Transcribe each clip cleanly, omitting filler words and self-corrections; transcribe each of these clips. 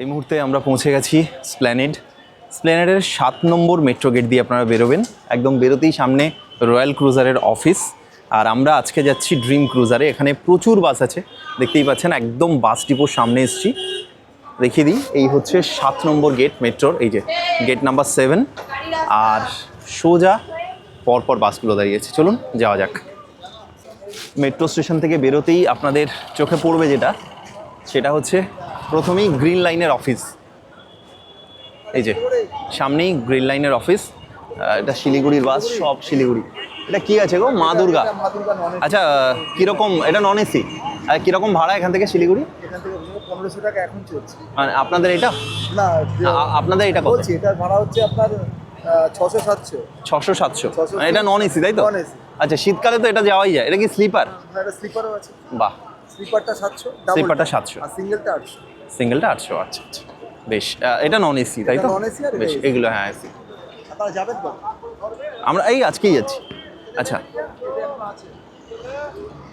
এই মুহূর্তে আমরা পৌঁছে গেছি স্প্ল্যানেডের 7 নম্বর মেট্রো গেট দিয়ে আপনারা বেরোবেন। একদম বেরোতেই সামনে রয়্যাল ক্রুজারের অফিস। আর আমরা আজকে যাচ্ছি ড্রিম ক্রুজারে। এখানে প্রচুর বাস আছে, দেখতেই পাচ্ছেন। একদম বাস ডিপোর সামনে এসেছি। দেখিয়ে দিই, এই হচ্ছে 7 নম্বর গেট মেট্রোর, এই যে গেট নাম্বার 7। আর সোজা পরপর বাসগুলো দাঁড়িয়েছে। চলুন যাওয়া যাক। মেট্রো স্টেশন থেকে বেরোতেই আপনাদের চোখে পড়বে যেটা, সেটা হচ্ছে প্রথমেই গ্রিন লাইনের অফিস। এই যে সামনেই গ্রিন লাইনের অফিস। এটা শিলিগুড়ির বাস, সব শিলিগুড়ি। এটা কি আছে গো? মা দুর্গা। আচ্ছা, কীরকম এটা? Non AC. আর কীরকম ভাড়া এখান থেকে শিলিগুড়ি? এখান থেকে 1500 টাকা এখন চলছে। মানে আপনাদের এটা না, আপনাদের এটা কত? বলছি এটার ভাড়া হচ্ছে আপনার 600-700। 600-700। এটা নন এসি, তাই তো? Non AC. আচ্ছা, শীতকালে তো এটা যাওয়াই যায়। এটা কি স্লিপার? হ্যাঁ, এটা স্লিপারও আছে। বাহ, স্লিপারটা 700, স্লিপারটা 700 আর সিঙ্গেলটা 800। সিঙ্গেলটা 800। আচ্ছা আচ্ছা, বেশ। এটা নন এসি, তাই তো? Non AC. আর বেশ, এগুলো হ্যাঁ এসি। আপনারা যাবেন তো? আমরা এই আজকেই যাচ্ছি। আচ্ছা,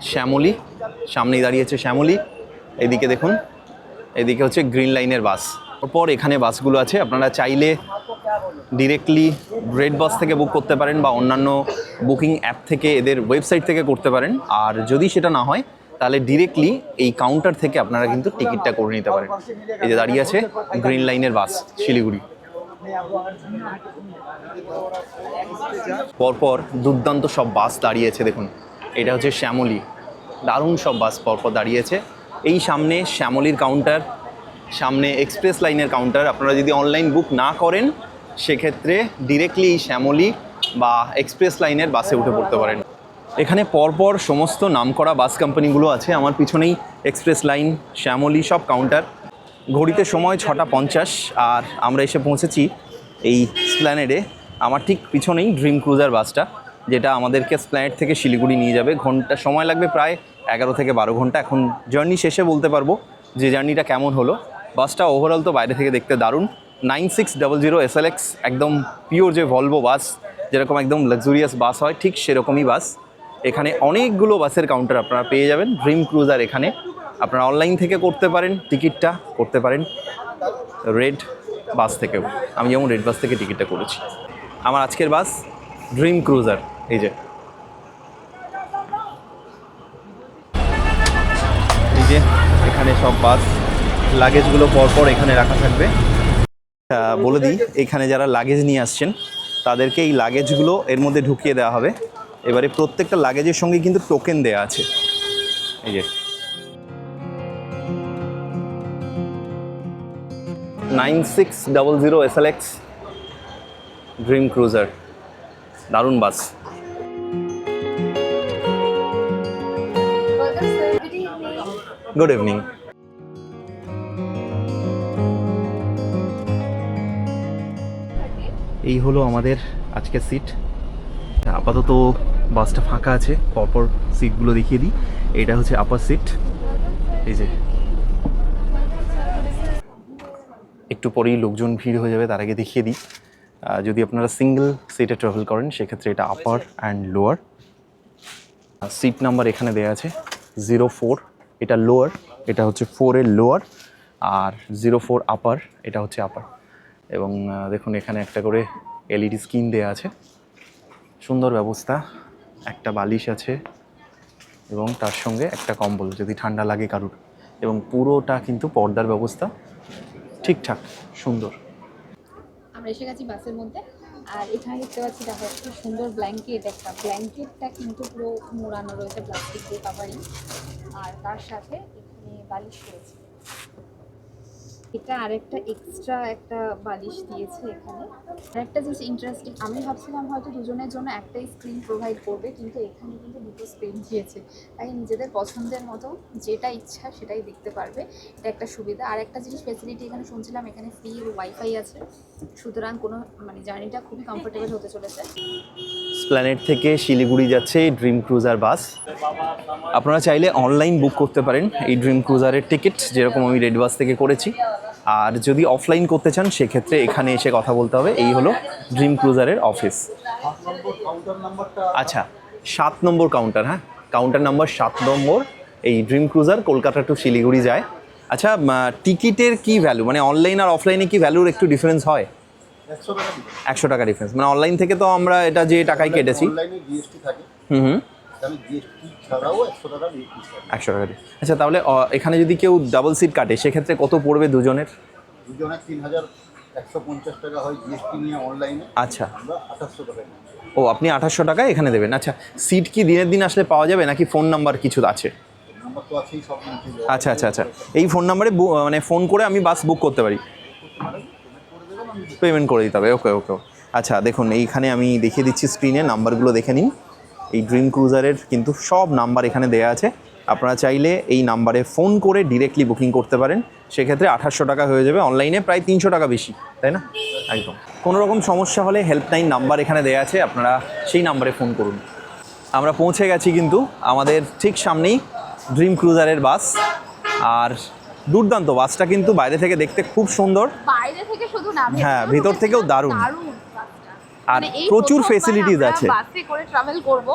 শ্যামলী সামনেই দাঁড়িয়েছে শ্যামলী। এদিকে দেখুন, এদিকে হচ্ছে গ্রিন লাইনের বাস। তারপর এখানে বাসগুলো আছে। আপনারা চাইলে ডিরেক্টলি রেড বাস থেকে বুক করতে পারেন, বা অন্যান্য বুকিং অ্যাপ থেকে, এদের ওয়েবসাইট থেকে করতে পারেন। আর যদি সেটা না হয়, তাহলে ডিরেক্টলি এই কাউন্টার থেকে আপনারা কিন্তু টিকিটটা করে নিতে পারেন। এই যে দাঁড়িয়ে আছে গ্রিন লাইনের বাস শিলিগুড়ি। পরপর দুর্দান্ত সব বাস দাঁড়িয়েছে দেখুন। এটা হচ্ছে শ্যামলী, দারুণ সব বাস পরপর দাঁড়িয়েছে। এই সামনে শ্যামলীর কাউন্টার, সামনে এক্সপ্রেস লাইনের কাউন্টার। আপনারা যদি অনলাইন বুক না করেন, সেক্ষেত্রে ডিরেক্টলি শ্যামলী বা এক্সপ্রেস লাইনের বাসে উঠে পড়তে পারেন। এখানে পরপর সমস্ত নামকরা বাস কোম্পানিগুলো আছে। আমার পিছনেই এক্সপ্রেস লাইন, শ্যামলী, সব কাউন্টার। ঘড়িতে সময় 6:50, আর আমরা এসে পৌঁছেছি এই স্প্ল্যানেডে। আমার ঠিক পিছনেই ড্রিম ক্রুজার বাসটা, যেটা আমাদেরকে স্প্ল্যানেড থেকে শিলিগুড়ি নিয়ে যাবে। ঘন্টা সময় লাগবে প্রায় 11 থেকে 12 ঘন্টা। এখন জার্নি শেষে বলতে পারবো যে জার্নিটা কেমন হলো। বাসটা ওভারঅল তো বাইরে থেকে দেখতে দারুণ। 9600 SLX, একদম পিওর যে ভলভো বাস, যেরকম একদম লাক্সুরিয়াস বাস হয়, ঠিক সেরকমই বাস। এখানে অনেকগুলো বাসের কাউন্টার আপনারা পেয়ে যাবেন। ড্রিম ক্রুজার এখানে আপনারা অনলাইন থেকে করতে পারেন, টিকিটটা করতে পারেন রেড বাস থেকেও। আমি যেমন রেড বাস থেকে টিকিটটা করেছি। আমার আজকের বাস ড্রিম ক্রুজার। এই যে এখানে সব বাস লাগেজগুলো পরপর এখানে রাখা থাকবে। বলে দিই, এখানে যারা লাগেজ নিয়ে আসছেন তাদেরকে এই লাগেজগুলো এর মধ্যে ঢুকিয়ে দেওয়া হবে। এবারে প্রত্যেকটা লাগেজের সঙ্গে কিন্তু টোকেন দেওয়া আছে। এই যে 9600 SLX ড্রিম ক্রুজার, দারুণ বাস। Good evening. এই হলো আমাদের আজকের সিট। আপাতত বাসটা ফাঁকা আছে। পরপর সিটগুলো দেখিয়ে দিই। এটা হচ্ছে আপার সিট। এই যে একটু পরেই লোকজন ভিড় হয়ে যাবে, তার আগে দেখিয়ে দিই। যদি আপনারা সিঙ্গেল সিটে ট্রাভেল করেন, সেক্ষেত্রে এটা upper and lower. Seat number এখানে দেওয়া আছে 04, এটা লোয়ার। এটা হচ্ছে 4-এর লোয়ার, আর 04 আপার, এটা হচ্ছে আপার। এবং দেখুন এখানে একটা করে এলইডি স্ক্রিন দেওয়া আছে। সুন্দর ব্যবস্থা। একটা বালিশ আছে এবং তার সঙ্গে একটা কম্বল যদি ঠান্ডা লাগে কারুর। এবং পুরোটা কিন্তু পর্দার ব্যবস্থা, ঠিকঠাক সুন্দর। আমরা এসে গেছি বাসের মধ্যে। আর এখানে দেখতে পাচ্ছি, দেখো একটা সুন্দর ব্ল্যাঙ্কেট। একটা ব্ল্যাঙ্কেটটা কিন্তু পুরো মোড়ানো রয়েছে প্লাস্টিক দিয়ে কাভারিং, আর তার সাথে এখানে বালিশ রয়েছে। এটা আরেকটা এক্সট্রা একটা বালিশ দিয়েছে এখানে। আরেকটা জিনিস ইন্টারেস্টিং, আমি ভাবছিলাম হয়তো দুজনের জন্য একটাই স্ক্রিন প্রোভাইড করবে, কিন্তু এখানে কিন্তু দুটো স্ক্রিন দিয়েছে। তাই নিজেদের পছন্দের মতো যেটা ইচ্ছা সেটাই দেখতে পারবে। এটা একটা সুবিধা। আর একটা জিনিস ফ্যাসিলিটি এখানে শুনছিলাম, এখানে ফ্রি ওয়াইফাই আছে। সুতরাং কোনো জার্নিটা খুবই কমফোর্টেবল হতে চলেছে। স্প্ল্যানেড থেকে শিলিগুড়ি যাচ্ছে এই ড্রিম ক্রুজার বাস। আপনারা চাইলে অনলাইন বুক করতে পারেন এই ড্রিম ক্রুজারের টিকিট, যেরকম আমি রেড বাস থেকে করেছি। আর যদি অফলাইন করতে চান, সেক্ষেত্রে এখানে এসে কথা বলতে হবে। এই হলো ড্রিম ক্রুজারের অফিস। আচ্ছা, 7 নম্বর কাউন্টার। হ্যাঁ, কাউন্টার নাম্বার 7 নম্বর। এই dream cruiser Kolkata to Siliguri যায়। আচ্ছা, টিকিটের কি ভ্যালু, মানে অনলাইন আর অফলাইনে কি ভ্যালুর একটু ডিফারেন্স হয়? 100 টাকা দিবেন। 100 টাকা ডিফারেন্স, মানে অনলাইন থেকে তো আমরা এটা যে টাকায় কেটেছি। অনলাইনে জিএসটি থাকে, হুম, তাহলে জিএসটি ছাড়াও 100 টাকা দিয়ে পিস থাকে। 100 টাকা দিয়ে। আচ্ছা, তাহলে এখানে যদি কেউ ডাবল সিট কাটে সেক্ষেত্রে কত পড়বে দুজনের? দুজনের 3150 টাকা হয় জিএসটি নিয়ে অনলাইনে। আচ্ছা, আমরা 2800 টাকা নিই। ও আপনি 2800 টাকায় এখানে দেবেন। আচ্ছা, সিট কি দিনের দিন আসলে পাওয়া যাবে নাকি ফোন নাম্বার কিছু আছে? নাম্বার তো আছেই সব কিছু। আচ্ছা আচ্ছা আচ্ছা, এই ফোন নাম্বারে মানে ফোন করে আমি বাস বুক করতে পারি? পেমেন্ট করে দিতে হবে, ওকে ওকে। আচ্ছা দেখুন, এইখানে আমি দেখিয়ে দিচ্ছি স্ক্রিনে, নাম্বারগুলো দেখে নিন। এই ড্রিম ক্রুজারের কিন্তু সব নাম্বার এখানে দেওয়া আছে, আপনারা চাইলে এই নাম্বারে ফোন করে ডিরেক্টলি বুকিং করতে পারেন। সেক্ষেত্রে 2800 টাকা হয়ে যাবে, অনলাইনে প্রায় 300 টাকা বেশি, তাই না? একদম। কোনো রকম সমস্যা হলে হেল্পলাইন নাম্বার এখানে দেওয়া আছে, আপনারা সেই নাম্বারে ফোন করুন। আমরা পৌঁছে গেছি কিন্তু আমাদের ঠিক সামনেই ড্রিম ক্রুজারের বাস। আর দুর্দান্ত বাসটা কিন্তু বাইরে থেকে দেখতে খুব সুন্দর, বাইরে থেকে শুধু না, হ্যাঁ, ভিতর থেকেও দারুণ। আর মানে এই প্রচুর প্রথমবার ফেসিলিটিস আমরা আছে। বাসে করে ট্রাভেল করব।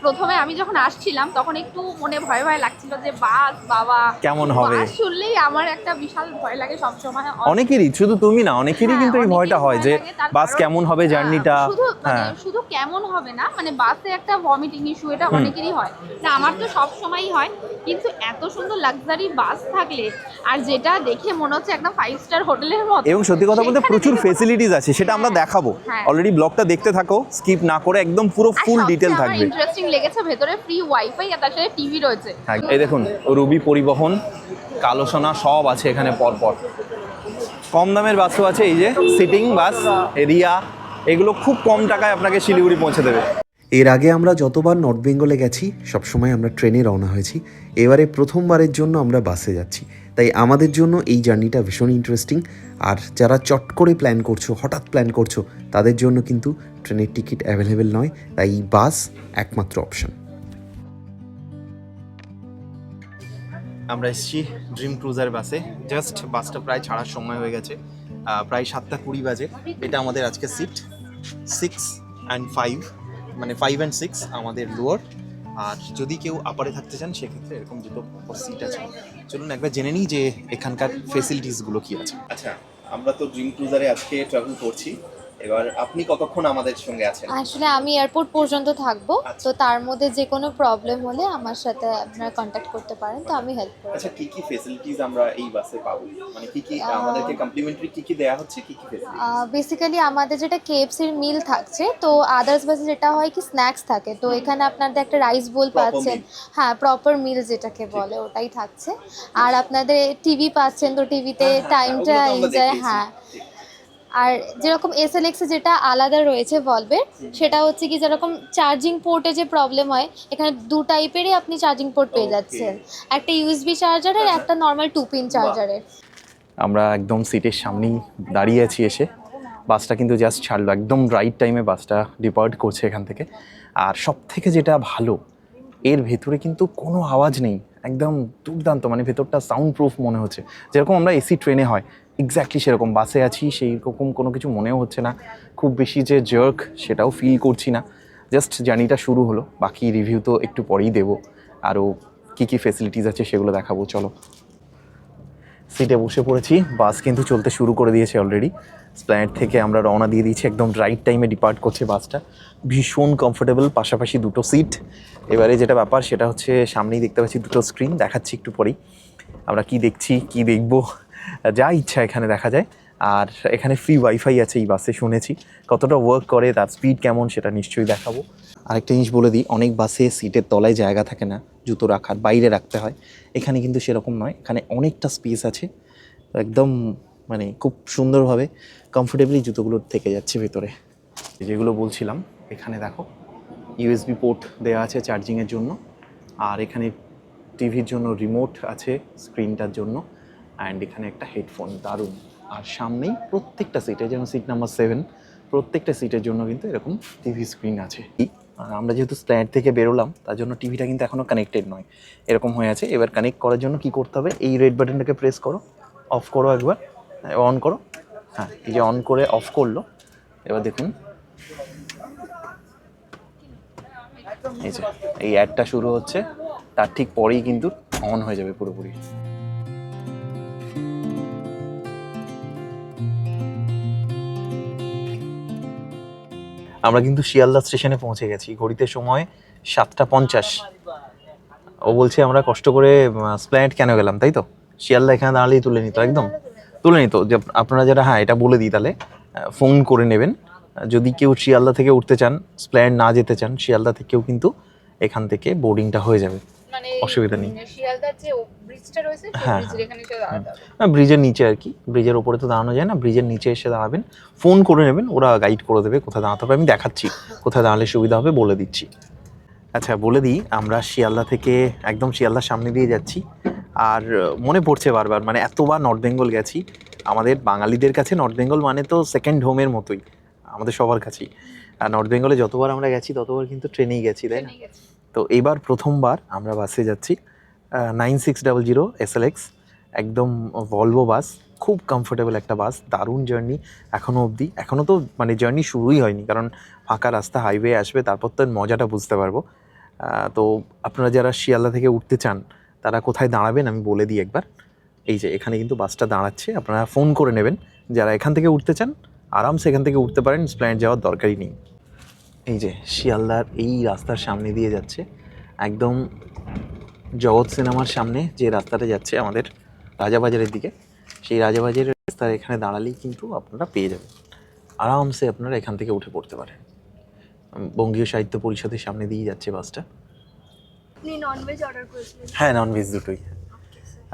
প্রথমে আমি যখন আসছিলাম তখন একটু মনে ভয় ভয় লাগছিল যে বাস, বাবা কেমন হবে? বাস শুনলেই আমার একটা বিশাল ভয় লাগে সব সময়। অনেকেরই, শুধু তুমি না, অনেকেরই কিন্তু এই ভয়টা হয় যে বাস কেমন হবে, জার্নিটা। হ্যাঁ, শুধু কেমন হবে না, মানে বাসে একটা ভমিটিং ইস্যু, এটা অনেকেরই হয় না, আমার তো সব সময়ই হয়। কিন্তু এত সুন্দর লাক্সারি বাস থাকলে, আর যেটা দেখে মনে হচ্ছে একদম 5 স্টার হোটেলের মতো। এবং সত্যি কথা বলতে সেখানে প্রচুর দেখে ফেসিলিটিস আছে, সেটা আমরা দেখাবো। হ্যাঁ। অলরেডি ব্লগটা দেখতে থাকো, স্কিপ না করে, একদম পুরো ফুল ডিটেল থাকবে। ইন্টারেস্টিং লেগেছে, ভেতরে ফ্রি ওয়াইফাই আর তার সাথে টিভি রয়েছে। হ্যাঁ, এই দেখুন, রুবি পরিবহন, কালো সোনা সব আছে এখানে পরপর। কম দামের বাসও আছে, এই যে সিটিং বাস, রিয়া, এগুলো খুব কম টাকায় আপনাকে শিলিগুড়ি পৌঁছে দেবে। এর আগে আমরা যতবার নর্থ বেঙ্গলে গেছি সবসময় আমরা ট্রেনে রওনা হয়েছি, এবারে প্রথমবারের জন্য আমরা বাসে যাচ্ছি। তাই আমাদের জন্য এই জার্নিটা ভীষণ ইন্টারেস্টিং। আর যারা চট করে প্ল্যান করছো, হঠাৎ প্ল্যান করছো, তাদের জন্য কিন্তু ট্রেনের টিকিট অ্যাভেলেবেল নয়, তাই বাস একমাত্র অপশন। আমরা এসেছি ড্রিম ক্রুজার বাসে, জাস্ট বাসটা প্রায় ছাড়ার সময় হয়ে গেছে, প্রায় 7:20 বাজে। এটা আমাদের আজকে সিট 6 and 5, মানে 5 and 6 আমাদের লোয়ার। আর যদি কেউ আপারে থাকতে চান সেক্ষেত্রে এরকম দুটো সিট আছে। চলুন একবার জেনে নিই যে এখানকার ফেসিলিটিসগুলো কী আছে। আচ্ছা, আমরা তো ড্রিম ক্রুজারে আজকে ট্রাভেল করছি, এবার আপনি কতক্ষণ আমাদের সঙ্গে আছেন? আসলে আমি এয়ারপোর্ট পর্যন্ত থাকবো, আচ্ছা। তো তার মধ্যে যে কোনো প্রবলেম হলে আমার সাথে আপনারা কন্ট্যাক্ট করতে পারেন, তো আমি হেল্প করব। আচ্ছা, কি কি ফেসিলিটিস আমরা এই বাসে পাবো, মানে কি কি আমাদেরকে কমপ্লিমেন্টারি কি কি দেয়া হচ্ছে, কি কি ফেসিলিটি? বেসিক্যালি আমাদের যেটা কেএফসির মিল থাকছে, তো আদার্স বাসে যেটা হয় কি স্ন্যাক্স থাকে, তো এখানে আপনাদের একটা রাইস বোল Proper পাচ্ছেন। হ্যাঁ, প্রপার মিল যেটাকে বলে ওটাই থাকছে। আর আপনাদের টিভি পাচ্ছেন, তো টিভিতে টাইমটা এনজয়। হ্যাঁ, আর যেরকম SLX এ যেটা আলাদা রয়েছে ভলভের, সেটা হচ্ছে কি যেরকম চার্জিং পোর্টে যে প্রবলেম হয়, এখানে 2 টাইপেরই আপনি চার্জিং পোর্ট পেয়ে যাচ্ছেন, একটা ইউএসবি চার্জার আর একটা নর্মাল 2 পিন চার্জারের। আমরা একদম সিটের সামনেই দাঁড়িয়ে আছি এসে, বাসটা কিন্তু জাস্ট ছাড়লো, একদম রাইট টাইমে বাসটা ডিপার্ট করছে এখান থেকে। আর সব থেকে যেটা ভালো, এর ভেতরে কিন্তু কোনো আওয়াজ নেই, একদম দুর্দান্ত, মানে ভেতরটা সাউন্ড প্রুফ মনে হচ্ছে, যেরকম আমরা এসি ট্রেনে হয় এক্স্যাক্টলি সেরকম বাসে আছি, সেই রকম কোনো কিছু মনেও হচ্ছে না। খুব বেশি যে জার্ক সেটাও ফিল করছি না, জাস্ট জার্নিটা শুরু হলো, বাকি রিভিউ তো একটু পরেই দেবো। আরও কী কী ফেসিলিটিস আছে সেগুলো দেখাবো, চলো। সিটে বসে পড়েছি, বাস কিন্তু চলতে শুরু করে দিয়েছে অলরেডি। স্প্ল্যানেড থেকে আমরা রওনা দিয়ে দিয়েছি, একদম রাইট টাইমে ডিপার্ট করছে বাসটা, ভীষণ কমফোর্টেবল, পাশাপাশি দুটো সিট। এবারে যেটা ব্যাপার সেটা হচ্ছে সামনেই দেখতে পাচ্ছি দুটো স্ক্রিন, দেখাচ্ছি একটু পরেই আমরা কি দেখছি, কি দেখবো, যা ইচ্ছা এখানে দেখা যায়। আর এখানে ফ্রি ওয়াইফাই আছে এই বাসে, শুনেছি কতটা ওয়ার্ক করে, তার স্পিড কেমন সেটা নিশ্চয়ই দেখাবো। আরেকটা জিনিস বলে দিই, অনেক বাসে সিটের তলায় জায়গা থাকে না জুতো রাখার, বাইরে রাখতে হয়, এখানে কিন্তু সেরকম নয়, এখানে অনেকটা স্পেস আছে, একদম মানে খুব সুন্দরভাবে কমফোর্টেবলি জুতোগুলো থেকে যাচ্ছে ভেতরে। যেগুলো বলছিলাম, এখানে দেখো ইউএসবি পোর্ট দেওয়া আছে চার্জিংয়ের জন্য, আর এখানে টিভির জন্য রিমোট আছে স্ক্রিনটার জন্য, অ্যান্ড এখানে একটা হেডফোন, দারুণ। আর সামনেই প্রত্যেকটা সিটে, যেমন সিট নাম্বার 7, প্রত্যেকটা সিটের জন্য কিন্তু এরকম টিভি স্ক্রিন আছে। আর আমরা যেহেতু স্ট্যান্ড থেকে বেরোলাম, তার জন্য টিভিটা কিন্তু এখনও কানেক্টেড নয়, এরকম হয়ে আছে। এবার কানেক্ট করার জন্য কি করতে হবে, এই রেড বাটনটাকে প্রেস করো, অফ করো একবার, অন করো। হ্যাঁ, এই যে অন করে অফ করলো, এবার দেখুন এই যে এই অ্যাডটা শুরু হচ্ছে, তার ঠিক পরেই কিন্তু অন হয়ে যাবে পুরোপুরি। আমরা কিন্তু শিয়ালদা স্টেশনে পৌঁছে গেছি, ঘড়িতে সময় 7:50। ও বলছে আমরা কষ্ট করে স্প্ল্যানেড কেন গেলাম, তাই তো? শিয়ালদা এখানে দাঁড়ালেই তুলে নিত, একদম তুলে নিত। যে আপনারা যারা, হ্যাঁ এটা বলে দিই তাহলে, ফোন করে নেবেন যদি কেউ শিয়ালদা থেকে উঠতে চান, স্প্ল্যানেড না যেতে চান, শিয়ালদা থেকেও কিন্তু এখান থেকে বোর্ডিংটা হয়ে যাবে, মানে অসুবিধা নেই। শিয়ালদার যে ব্রিজটা রয়েছে সেই হ্যাঁ, ব্রিজের এখানে এসে দাঁড়াতে হবে। না ব্রিজের নিচে আর কি, ব্রিজের ওপরে তো দাঁড়ানো যায় না, ব্রিজের নিচে এসে দাঁড়াবেন, ফোন করে নেবেন, ওরা গাইড করে দেবে কোথায় দাঁড়াতে হবে। আমি দেখাচ্ছি কোথায় দাঁড়ালে সুবিধা হবে, বলে দিচ্ছি। আচ্ছা বলে দিই, আমরা শিয়ালদা থেকে একদম শিয়ালদার সামনে দিয়ে যাচ্ছি। আর মনে পড়ছে বারবার, মানে এতবার নর্থ বেঙ্গল গেছি, আমাদের বাঙালিদের কাছে নর্থ বেঙ্গল মানে তো সেকেন্ড হোমের মতোই আমাদের সবার কাছেই। আর নর্থ বেঙ্গলে যতবার আমরা গেছি ততবার কিন্তু ট্রেনেই গেছি, তাই না? তো এবার প্রথমবার আমরা বাসে যাচ্ছি, 9600 SLX, একদম ভলভো বাস, খুব কমফোর্টেবল একটা বাস, দারুণ জার্নি এখনও অবধি। এখনও তো মানে জার্নি শুরুই হয়নি, কারণ ফাঁকা রাস্তা, হাইওয়ে আসবে, তারপর তো মজাটা বুঝতে পারবো। তো আপনারা যারা শিয়ালদা থেকে উঠতে চান তারা কোথায় দাঁড়াবেন আমি বলে দিই একবার। এই যে এখানে কিন্তু বাসটা দাঁড়াচ্ছে, আপনারা ফোন করে নেবেন। যারা এখান থেকে উঠতে চান আরামসে এখান থেকে উঠতে পারেন, স্প্ল্যানেড যাওয়ার দরকারই নেই। এই যে শিয়ালদার এই রাস্তার সামনে দিয়ে যাচ্ছে, একদম জগৎ সিনেমার সামনে যে রাস্তাটা যাচ্ছে আমাদের রাজাবাজারের দিকে, সেই রাজাবাজারের রাস্তার এখানে দাঁড়ালেই কিন্তু আপনারা পেয়ে যাবেন, আরামসে আপনারা এখান থেকে উঠে পড়তে পারেন। বঙ্গীয় সাহিত্য পরিষদের সামনে দিয়ে যাচ্ছে বাসটা। আপনি ননভেজ অর্ডার করেছিলেন? হ্যাঁ, ননভেজ দুটোই।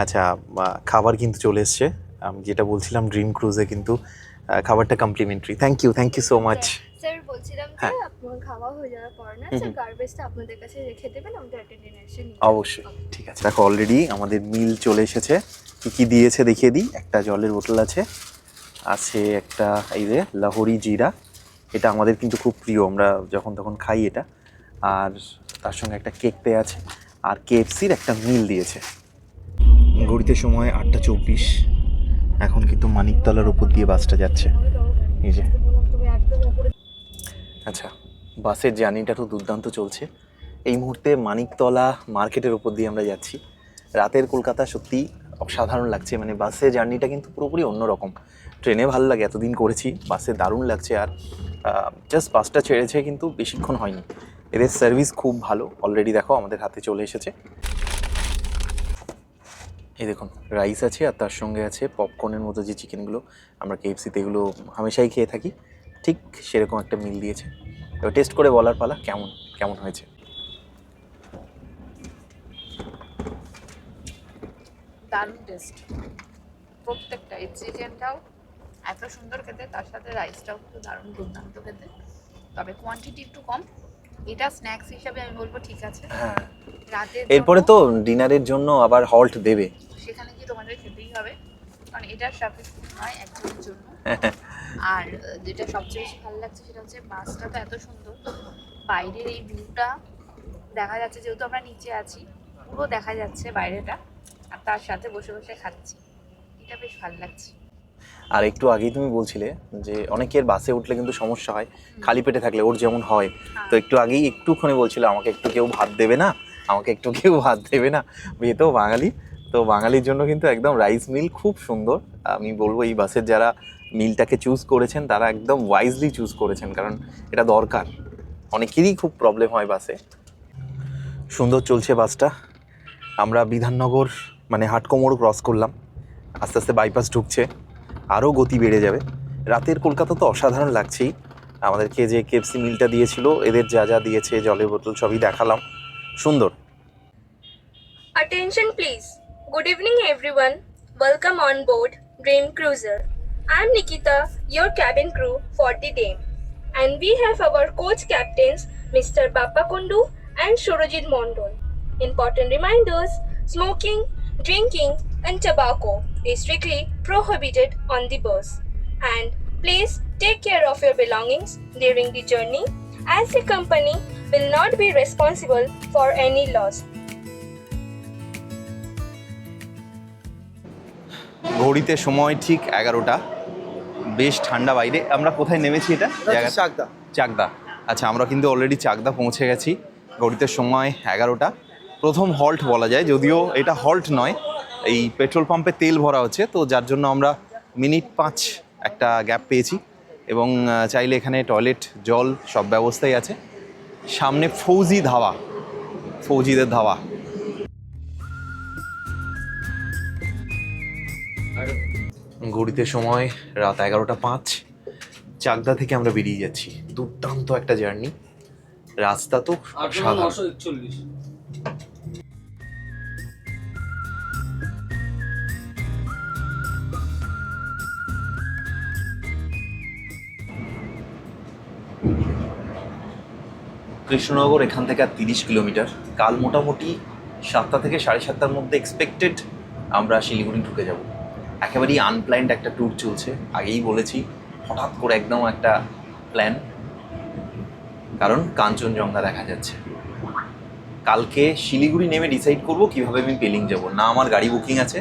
আচ্ছা, খাবার কিন্তু চলে এসছে। আমি যেটা বলছিলাম, ড্রিম ক্রুজে কিন্তু খাবারটা complimentary. Thank you so much. Sir বলছিলাম যে হ্যাঁ। আপনার খাওয়া হয়ে যাওয়ার পর না স্যার গার্বেজটা আপনাদের কাছে রেখে দেবেন, আমাদের অ্যাটেন্ডেন্ট এসে নিয়ে অবশ্যই, ঠিক আছে। দেখো অলরেডি আমাদের মিল চলে এসেছে। কী কী দিয়েছে দেখিয়ে দিই। একটা জলের বোতল আছে, আছে একটা এই যে লাহোরি জিরা, এটা আমাদের কিন্তু খুব প্রিয়, আমরা যখন তখন খাই এটা। আর তার সঙ্গে একটা কেক দেওয়া আছে, আর KFCর একটা মিল দিয়েছে। ঘড়িতে সময় 8:24। এখন কিন্তু মানিকতলার উপর দিয়ে বাসটা যাচ্ছে, এই যে। আচ্ছা, বাসের জার্নিটা তো দুর্দান্ত চলছে। এই মুহূর্তে মানিকতলা মার্কেটের উপর দিয়ে আমরা যাচ্ছি। রাতের কলকাতা সত্যি অসাধারণ লাগছে, মানে বাসের জার্নিটা কিন্তু পুরোপুরি অন্যরকম। ট্রেনে ভালো লাগে, এতদিন করেছি, বাসে দারুণ লাগছে। আর জাস্ট বাসটা ছেড়েছে কিন্তু বেশিক্ষণ হয়নি, এদের সার্ভিস খুব ভালো। অলরেডি দেখো আমাদের হাতে চলে এসেছে, এই দেখুন রাইস আছে, আর তার সঙ্গে আছে পপকর্নের মতো যে চিকেনগুলো আমরা KFCতে এগুলো হামেশাই খেয়ে থাকি, ঠিক সেরকম একটা মিল দিয়েছে। এবার টেস্ট করে বলার পালা কেমন হয়েছে। দারুণ টেস্ট প্রত্যেকটা। এই চিকেনটাও এত সুন্দর খেতে, তার সাথে রাইসটাও কিন্তু দারুণ দুর্দান্ত খেতে, তবে কোয়ান্টিটি একটু কম। এটা স্ন্যাক্স হিসাবে আমি বলবো ঠিক আছে। হ্যাঁ, রাতের এরপরে তো ডিনারের জন্য আবার হল্ট দেবে, সেখানে কি তোমাদের খেতেই হবে, কারণ এটা সাফিসিয়েন্ট নয় একজনের জন্য। আর যেটা সবচেয়ে বেশি ভালো লাগছে সেটা হচ্ছে বাসটা তো এত সুন্দর, বাইরের এই ভিউটা দেখা যাচ্ছে, যেহেতু আমরা নিচে আছি পুরো দেখা যাচ্ছে বাইরেটা, আর তার সাথে বসে বসে খাচ্ছি, এটা বেশ ভালো লাগছে। আর একটু আগেই তুমি বলছিলে যে অনেকের বাসে উঠলে কিন্তু সমস্যা হয় খালি পেটে থাকলে, ওর যেমন হয়। তো একটু আগেই একটুক্ষণে বলছিল আমাকে একটু কেউ ভাত দেবে না, বিয়ে তো বাঙালি, তো বাঙালির জন্য কিন্তু একদম রাইস মিল খুব সুন্দর। আমি বলবো এই বাসের যারা মিলটাকে চুজ করেছেন তারা একদম ওয়াইজলি চুজ করেছেন, কারণ এটা দরকার। অনেকেরই খুব প্রবলেম হয় বাসে। সুন্দর চলছে বাসটা। আমরা বিধাননগর মানে হাটকোমর ক্রস করলাম, আস্তে আস্তে বাইপাস ঢুকছে, আরও গতি বেড়ে যাবে। রাতের কলকাতা তো অসাধারণ লাগছেই। আমাদেরকে যে KFC মিলটা দিয়েছিল, এদের যা যা দিয়েছে, জলের বোতল সবই দেখালাম, সুন্দর। Attention please. Good evening everyone. Welcome on board Dream Cruiser. I'm Nikita, your cabin crew for the day. And we have our coach captains Mr. Bappa Kundu and Surojit Mondol. Important reminders: smoking, drinking and tobacco is strictly prohibited on the bus. And please take care of your belongings during the journey, as the company will not be responsible for any loss. ঘড়িতে সময় ঠিক 11টা, বেশ ঠান্ডা বাইরে। আমরা কোথায় নেমেছি এটা? চাকদা। আচ্ছা, আমরা কিন্তু অলরেডি চাকদা পৌঁছে গেছি। ঘড়িতে সময় 11টা, প্রথম হল্ট বলা যায়, যদিও এটা হল্ট নয়, এই পেট্রোল পাম্পে তেল ভরা হচ্ছে, তো যার জন্য আমরা মিনিট 5 একটা গ্যাপ পেয়েছি। এবং চাইলে এখানে টয়লেট, জল সব ব্যবস্থাই আছে। সামনে ফৌজি ধাবা, ফৌজিদের ধাবা। ঘড়িতে সময় রাত 11:05। চাকদা থেকে আমরা বেরিয়ে যাচ্ছি। দুর্দান্ত একটা জার্নি, রাস্তা তো অসাধারণ। কৃষ্ণনগর এখান থেকে আর 30 কিলোমিটার। কাল মোটামুটি 7টা থেকে 7:30টার মধ্যে এক্সপেক্টেড আমরা শিলিগুড়ি ঢুকে যাব। একেবারেই আনপ্ল্যান্ড একটা ট্যুর চলছে, আগেই বলেছি। হঠাৎ করে একদম একটা প্ল্যান, কারণ কাঞ্চনজঙ্ঘা দেখা যাচ্ছে। কালকে শিলিগুড়ি নেমে ডিসাইড করব কিভাবে আমি পেলিং যাব। না আমার গাড়ি বুকিং আছে,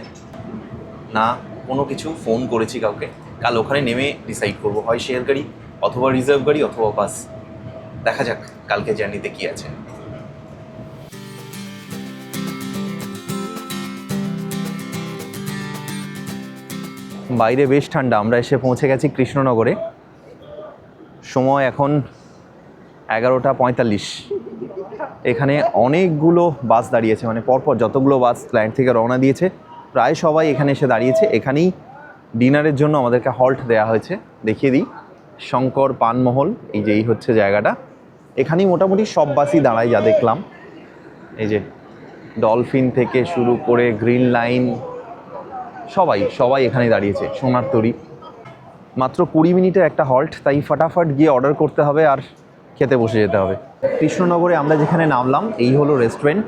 না কোনো কিছু। ফোন করেছি কাউকে, কাল ওখানে নেমে ডিসাইড করব, হয় শেয়ার গাড়ি অথবা রিজার্ভ গাড়ি অথবা বাস। দেখা যাক কালকে জার্নিতে কি আছে। বাইরে বেশ ঠান্ডা। আমরা এসে পৌঁছে গেছি কৃষ্ণনগরে। সময় এখন 11:45। এখানে অনেকগুলো বাস দাঁড়িয়েছে, মানে পরপর যতগুলো বাস ক্লায়েন্ট থেকে রওনা দিয়েছে প্রায় সবাই এখানে এসে দাঁড়িয়েছে। এখানেই ডিনারের জন্য আমাদেরকে হল্ট দেওয়া হয়েছে। দেখিয়ে দিই, শঙ্কর পানমহল, এই যে এই হচ্ছে জায়গাটা। এখানেই মোটামুটি সব বাসই দাঁড়ায় যা দেখলাম। এই যে ডলফিন থেকে শুরু করে গ্রিন লাইন, সবাই এখানে দাঁড়িয়েছে। সোনার তরী। মাত্র 20 মিনিটের একটা হল্ট, তাই ফটাফট গিয়ে অর্ডার করতে হবে আর খেতে বসে যেতে হবে। কৃষ্ণনগরে আমরা যেখানে নামলাম এই হলো রেস্টুরেন্ট,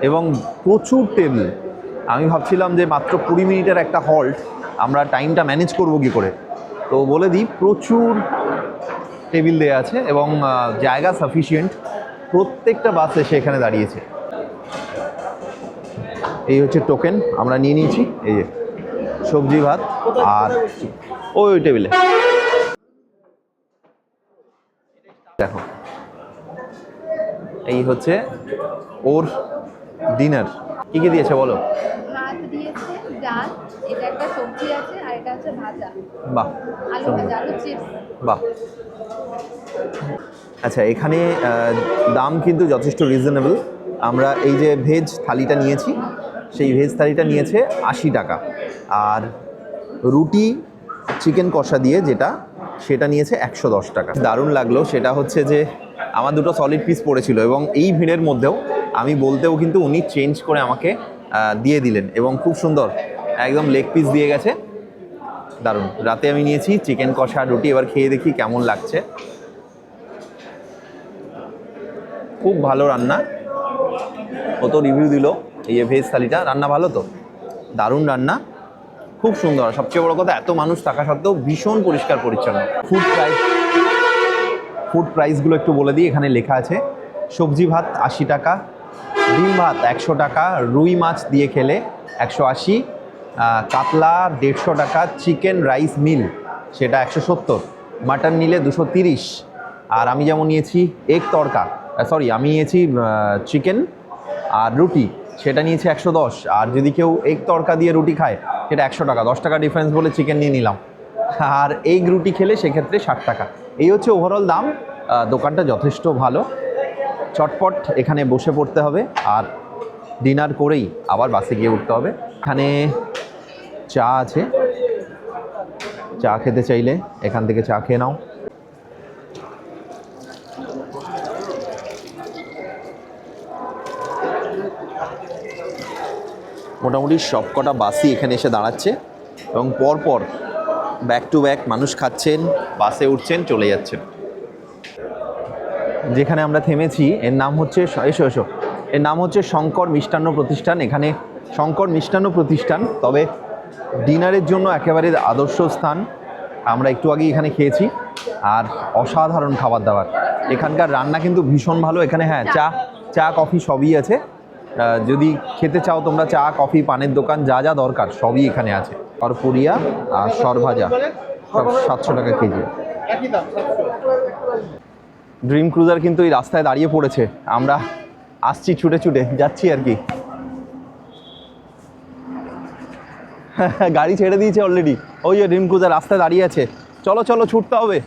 এবং প্রচুর টেবিল। আমি ভাবছিলাম যে মাত্র 20 মিনিটের একটা হল্ট, আমরা টাইমটা ম্যানেজ করবো কী করে। তো বলে দিই, প্রচুর টেবিল দেওয়া আছে এবং জায়গা সাফিসিয়েন্ট। প্রত্যেকটা বাস এসে এখানে দাঁড়িয়েছে। এই হচ্ছে টোকেন, আমরা নিয়ে নিয়েছি। এই যে সবজি ভাত আর ওই টেবিলে দেখো, এই হচ্ছে ওর ডিনার। কি কি দিয়েছে বলো? ভাত দিয়েছে, ডাল, এটা একটা সবজি আছে, আর এটা হচ্ছে ভাজা, বাহ, আলু ভাজা, আলু চিপস। বাহ। আচ্ছা, এখানে দাম কিন্তু যথেষ্ট রিজনেবল। আমরা এই যে ভেজ থালিটা নিয়েছি, সেই ভেজ থালিটা নিয়েছে 80 টাকা। আর রুটি চিকেন কষা দিয়ে যেটা, সেটা নিয়েছে 110 টাকা। দারুণ লাগলো সেটা হচ্ছে যে আমার দুটো সলিড পিস পড়েছিল, এবং এই ভিড়ের মধ্যেও আমি বলতেও কিন্তু উনি চেঞ্জ করে আমাকে দিয়ে দিলেন, এবং খুব সুন্দর একদম লেগ পিস দিয়ে গেছে। দারুণ। রাতে আমি নিয়েছি চিকেন কষা রুটি। এবার খেয়ে দেখি কেমন লাগছে। খুব ভালো রান্না। ও তো রিভিউ দিল এই ভেজ থালিটা, রান্না ভালো তো, দারুণ রান্না, খুব সুন্দর। সবচেয়ে বড় কথা, এত মানুষ থাকা সত্ত্বেও ভীষণ পরিষ্কার পরিচ্ছন্ন। ফুড প্রাইসগুলো একটু বলে দিই। এখানে লেখা আছে সবজি ভাত 80 টাকা, ডিম ভাত 100 টাকা, রুই মাছ দিয়ে খেলে 180, কাতলা 150 টাকা, চিকেন রাইস মিল সেটা 170, মাটন নিলে 230। আর আমি যেমন নিয়েছি আমি নিয়েছি চিকেন আর রুটি, সেটা নিয়েছি 110। আর যদি কেউ এগ তড়কা দিয়ে রুটি খায় সেটা 100 টাকা, 10 টাকা ডিফারেন্স বলে চিকেন নিয়ে নিলাম। আর এগ রুটি খেলে সেক্ষেত্রে 60 টাকা। এই হচ্ছে ওভারঅল দাম। দোকানটা যথেষ্ট ভালো। চটপট এখানে বসে পড়তে হবে আর ডিনার করেই আবার বাসে গিয়ে উঠতে হবে। এখানে চা আছে, চা খেতে চাইলে এখান থেকে চা খেয়ে নাও। মোটামুটি সব কটা বাসই এখানে এসে দাঁড়াচ্ছে, এবং পরপর ব্যাক টু ব্যাক মানুষ খাচ্ছেন, বাসে উঠছেন, চলে যাচ্ছেন। যেখানে আমরা থেমেছি এর নাম হচ্ছে এর নাম হচ্ছে শঙ্কর মিষ্টান্ন প্রতিষ্ঠান। এখানে শঙ্কর মিষ্টান্ন প্রতিষ্ঠান, তবে ডিনারের জন্য একেবারে আদর্শ স্থান। আমরা একটু আগে এখানে খেয়েছি, আর অসাধারণ খাবার দাবার। এখানকার রান্না কিন্তু ভীষণ ভালো। এখানে হ্যাঁ, চা কফি সবই আছে। যদি খেতে চাও তোমরা, চা কফি পানের দোকান যা যা দরকার সবই এখানে আছে। সরপুরিয়া আর সরভাজা সব 700 টাকা কেজি। ড্রিম ক্রুজার কিন্তু এই রাস্তায় দাঁড়িয়ে পড়েছে। আমরা আসছি, ছুটে যাচ্ছি আর কি। গাড়ি ছেড়ে দিয়েছে অলরেডি। ওই যে ড্রিম ক্রুজার রাস্তায় দাঁড়িয়ে আছে, চলো চলো ছুটতে হবে,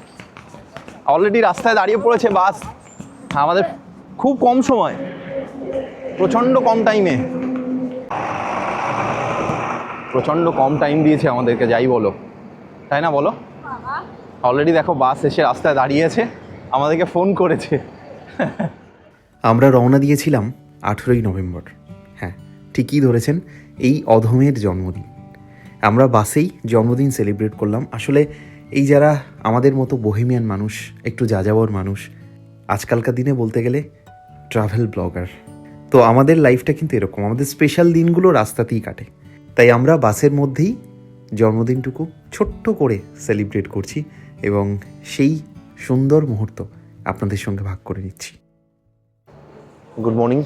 অলরেডি রাস্তায় দাঁড়িয়ে পড়েছে বাস। আমাদের খুব কম সময়, প্রচণ্ড কম টাইমে, প্রচণ্ড কম টাইম দিয়েছে আমাদেরকে, যাই বলো, তাই না বলো? অলরেডি দেখো বাস এসে রাস্তায় দাঁড়িয়েছে, আমাদেরকে ফোন করেছে। আমরা রওনা দিয়েছিলাম 18ই নভেম্বর। হ্যাঁ, ঠিকই ধরেছেন, এই অধমের জন্মদিন। আমরা বাসেই জন্মদিন সেলিব্রেট করলাম। আসলে এই যারা আমাদের মতো বোহেমিয়ান মানুষ, একটু যাযাবর মানুষ, আজকালকার দিনে বলতে গেলে ট্রাভেল ব্লগার, তো আমাদের লাইফটা কিন্তু এরকম, আমাদের স্পেশাল দিনগুলো রাস্তাতেই কাটে। তাই আমরা বাসের মধ্যেই জন্মদিনটুকু ছোট্ট করে সেলিব্রেট করছি এবং সেই সুন্দর মুহূর্ত আপনাদের সঙ্গে ভাগ করে নিচ্ছি। Good morning.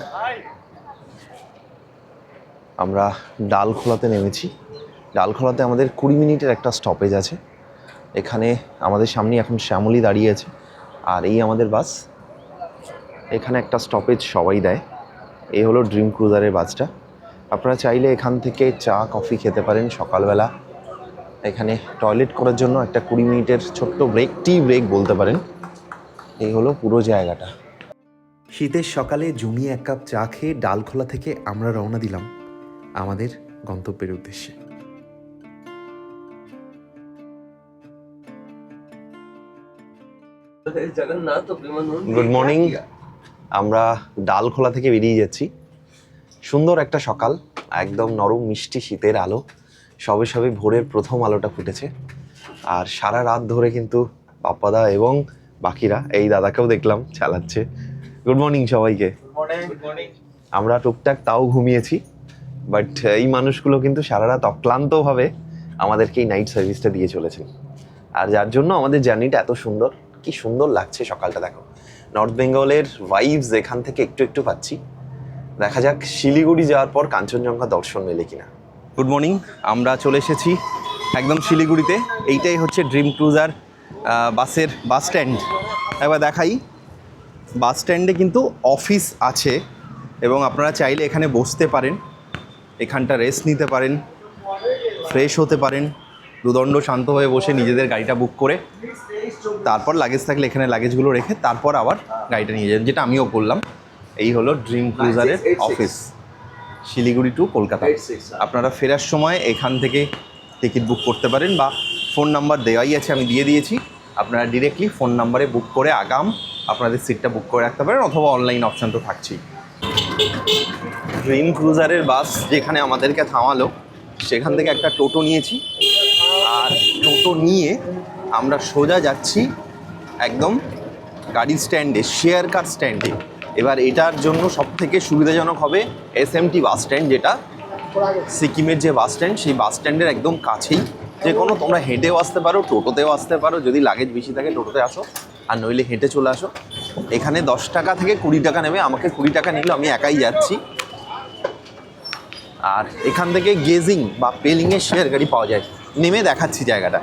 আমরা ডালখোলাতে নেমেছি। ডালখোলাতে আমাদের 20 মিনিটের একটা স্টপেজ আছে। এখানে আমাদের সামনে এখন শ্যামলী দাঁড়িয়ে আছে, আর এই আমাদের বাস। এখানে একটা স্টপেজ সবাই দেয়। এই হলো ড্রিম ক্রুজারের বাসটা। আপনারা চাইলে এখান থেকে চা কফি খেতে পারেন সকালবেলা। এখানে টয়লেট করার জন্য একটা 20 মিনিটের ছোট্ট ব্রেক, টি ব্রেক বলতে পারেন। এই হলো পুরো জায়গাটা। শীতের সকালে জমিয়ে এক কাপ চা খেয়ে ডালখোলা থেকে আমরা রওনা দিলাম আমাদের গন্তব্যের উদ্দেশ্যে। Good morning. আমরা ডালখোলা থেকে বেরিয়ে যাচ্ছি। সুন্দর একটা সকাল, একদম নরম মিষ্টি শীতের আলো, সবে সবে ভোরের প্রথম আলোটা ফুটেছে। আর সারা রাত ধরে কিন্তু পাপ্পাদা এবং বাকিরা, এই দাদাকেও দেখলাম চালাচ্ছে। গুড মর্নিং সবাইকে। আমরা টুকটাক তাও ঘুমিয়েছি, বাট এই মানুষগুলো কিন্তু সারা রাত অক্লান্তভাবে আমাদেরকে এই নাইট সার্ভিসটা দিয়ে চলেছেন। আর যার জন্য আমাদের জার্নিটা এত সুন্দর, কি সুন্দর লাগছে সকালটা। দেখো নর্থ বেঙ্গলের ভাইবস এখান থেকে একটু একটু পাচ্ছি। দেখা যাক শিলিগুড়ি যাওয়ার পর কাঞ্চনজঙ্ঘা দর্শন মেলে কিনা। Good morning. আমরা চলে এসেছি একদম শিলিগুড়িতে। এইটাই হচ্ছে ড্রিম ক্রুজার বাসের বাস স্ট্যান্ড। একবার দেখাই, বাস স্ট্যান্ডে কিন্তু অফিস আছে এবং আপনারা চাইলে এখানে বসতে পারেন, এখানটা রেস্ট নিতে পারেন, ফ্রেশ হতে পারেন, দুদণ্ড শান্ত হয়ে বসে নিজেদের গাড়িটা বুক করে তারপর লাগেজ থাকলে এখানে লাগেজগুলো রেখে তারপর আবার গাড়িটা নিয়ে যাবেন, যেটা আমিও করলাম। এই হলো ড্রিম ক্রুজারের অফিস, শিলিগুড়ি টু কলকাতা। আপনারা ফেরার সময় এখান থেকে টিকিট বুক করতে পারেন, বা ফোন নাম্বার দেওয়াই আছে, আমি দিয়ে দিয়েছি। আপনারা ডিরেক্টলি ফোন নাম্বারে বুক করে আগাম আপনাদের সিটটা বুক করে রাখতে পারেন, অথবা অনলাইন অপশান তো থাকছেই। ড্রিম ক্রুজারের বাস যেখানে আমাদেরকে থামালো, সেখান থেকে একটা টোটো নিয়েছি, আর টোটো নিয়ে আমরা সোজা যাচ্ছি একদম গাড়ি স্ট্যান্ডে, শেয়ার কার স্ট্যান্ডে। এবার এটার জন্য সবথেকে সুবিধাজনক হবে SMT বাস স্ট্যান্ড, যেটা সিকিমের যে বাস স্ট্যান্ড, সেই বাস স্ট্যান্ডের একদম কাছেই। যে কোনো তোমরা হেঁটেও আসতে পারো, টোটোতেও আসতে পারো, যদি লাগেজ বেশি থাকে টোটোতে আসো, আর নইলে হেঁটে চলে আসো। এখানে 10 টাকা থেকে 20 টাকা নেবে, আমাকে 20 টাকা নিল, আমি একাই যাচ্ছি। আর এখান থেকে গেজিং বা পেলিংয়ের শেয়ার গাড়ি পাওয়া যায়। নেমে দেখাচ্ছি জায়গাটা।